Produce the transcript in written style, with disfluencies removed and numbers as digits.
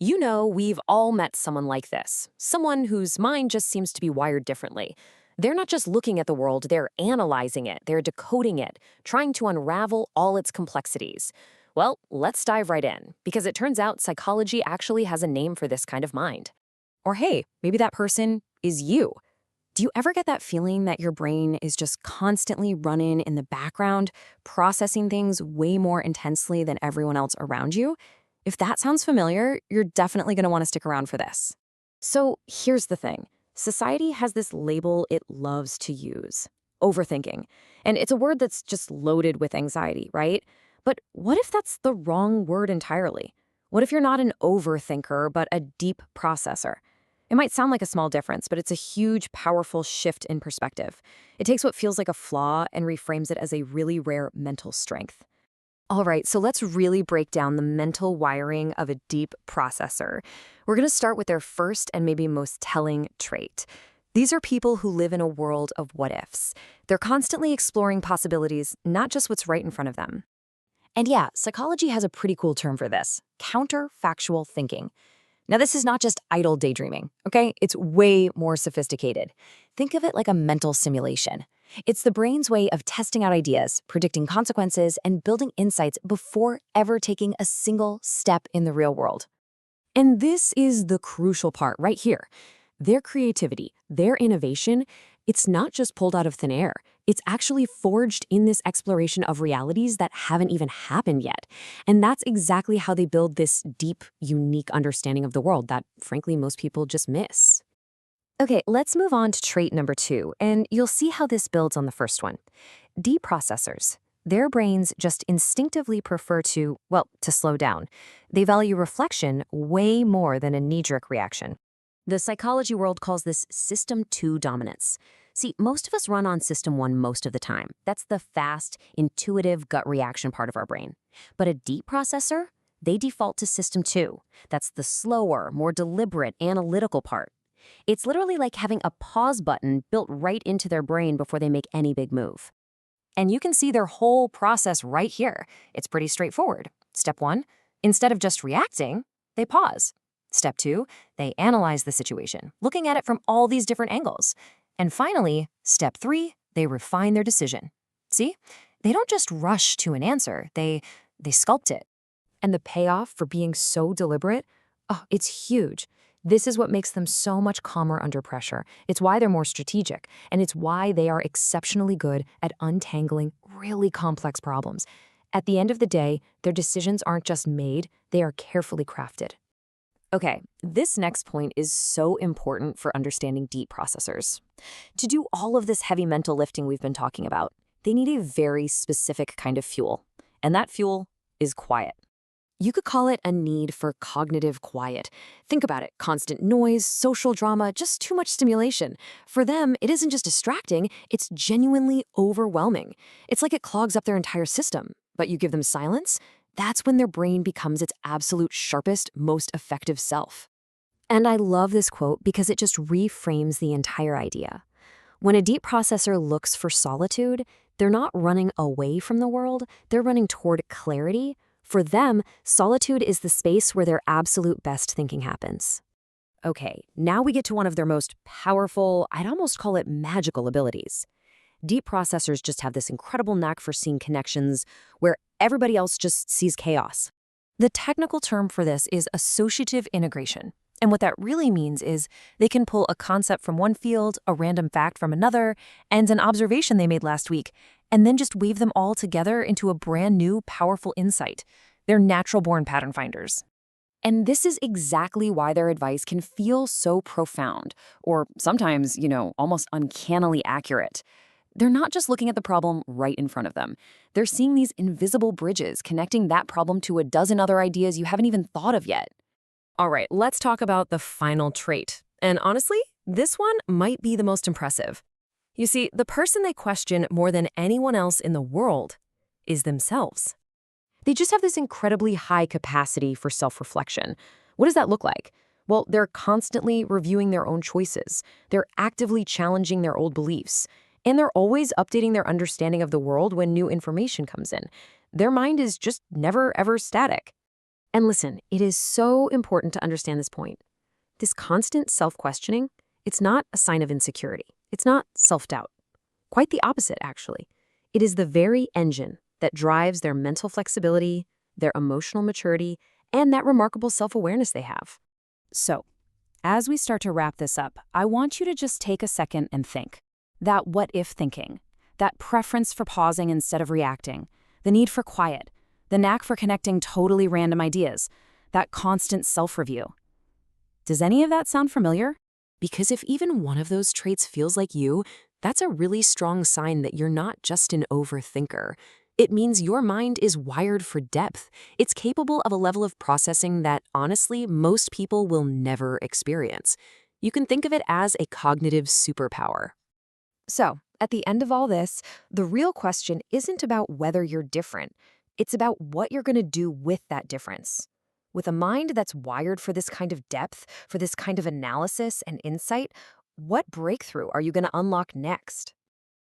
You know, we've all met someone like this, someone whose mind just seems to be wired differently. They're not just looking at the world, they're analyzing it, they're decoding it, trying to unravel all its complexities. Well, let's dive right in, because it turns out psychology actually has a name for this kind of mind. Or hey, maybe that person is you. Do you ever get that feeling that your brain is just constantly running in the background, processing things way more intensely than everyone else around you? If that sounds familiar, you're definitely going to want to stick around for this. So here's the thing. Society has this label it loves to use, overthinking. And it's a word that's just loaded with anxiety, right? But what if that's the wrong word entirely? What if you're not an overthinker, but a deep processor? It might sound like a small difference, but it's a huge, powerful shift in perspective. It takes what feels like a flaw and reframes it as a really rare mental strength. All right, so let's really break down the mental wiring of a deep processor. We're going to start with their first and maybe most telling trait. These are people who live in a world of what-ifs. They're constantly exploring possibilities, not just what's right in front of them. And yeah, psychology has a pretty cool term for this, counterfactual thinking. Now, this is not just idle daydreaming, okay? It's way more sophisticated. Think of it like a mental simulation. It's the brain's way of testing out ideas, predicting consequences, and building insights before ever taking a single step in the real world. And this is the crucial part right here. Their creativity, their innovation, it's not just pulled out of thin air. It's actually forged in this exploration of realities that haven't even happened yet. And that's exactly how they build this deep, unique understanding of the world that, frankly, most people just miss. Okay, let's move on to trait number 2, and you'll see how this builds on the first one. Deep processors. Their brains just instinctively prefer to slow down. They value reflection way more than a knee-jerk reaction. The psychology world calls this System 2 dominance. See, most of us run on System 1 most of the time. That's the fast, intuitive gut reaction part of our brain. But a deep processor, they default to System 2. That's the slower, more deliberate, analytical part. It's literally like having a pause button built right into their brain before they make any big move. And you can see their whole process right here. It's pretty straightforward. Step 1, instead of just reacting, they pause. Step 2, they analyze the situation, looking at it from all these different angles. And finally, step 3, they refine their decision. See? They don't just rush to an answer, they sculpt it. And the payoff for being so deliberate, oh, it's huge. This is what makes them so much calmer under pressure. It's why they're more strategic, and it's why they are exceptionally good at untangling really complex problems. At the end of the day, their decisions aren't just made, they are carefully crafted. Okay, this next point is so important for understanding deep processors. To do all of this heavy mental lifting we've been talking about, they need a very specific kind of fuel, and that fuel is quiet. You could call it a need for cognitive quiet. Think about it, constant noise, social drama, just too much stimulation. For them, it isn't just distracting, it's genuinely overwhelming. It's like it clogs up their entire system. But you give them silence, that's when their brain becomes its absolute sharpest, most effective self. And I love this quote because it just reframes the entire idea. When a deep processor looks for solitude, they're not running away from the world, they're running toward clarity. For them, solitude is the space where their absolute best thinking happens. Okay, now we get to one of their most powerful, I'd almost call it magical abilities. Deep processors just have this incredible knack for seeing connections where everybody else just sees chaos. The technical term for this is associative integration. And what that really means is they can pull a concept from one field, a random fact from another, and an observation they made last week, and then just weave them all together into a brand new, powerful insight. They're natural-born pattern finders. And this is exactly why their advice can feel so profound, or sometimes, almost uncannily accurate. They're not just looking at the problem right in front of them. They're seeing these invisible bridges connecting that problem to a dozen other ideas you haven't even thought of yet. All right, let's talk about the final trait. And honestly, this one might be the most impressive. You see, the person they question more than anyone else in the world is themselves. They just have this incredibly high capacity for self-reflection. What does that look like? Well, they're constantly reviewing their own choices. They're actively challenging their old beliefs. And they're always updating their understanding of the world when new information comes in. Their mind is just never, ever static. And listen, it is so important to understand this point. This constant self-questioning, it's not a sign of insecurity. It's not self-doubt. Quite the opposite, actually. It is the very engine that drives their mental flexibility, their emotional maturity, and that remarkable self-awareness they have. So, as we start to wrap this up, I want you to just take a second and think. That what-if thinking, that preference for pausing instead of reacting, the need for quiet, the knack for connecting totally random ideas, that constant self-review. Does any of that sound familiar? Because if even one of those traits feels like you, that's a really strong sign that you're not just an overthinker. It means your mind is wired for depth. It's capable of a level of processing that, honestly, most people will never experience. You can think of it as a cognitive superpower. So, at the end of all this, the real question isn't about whether you're different. It's about what you're going to do with that difference. With a mind that's wired for this kind of depth, for this kind of analysis and insight, what breakthrough are you going to unlock next?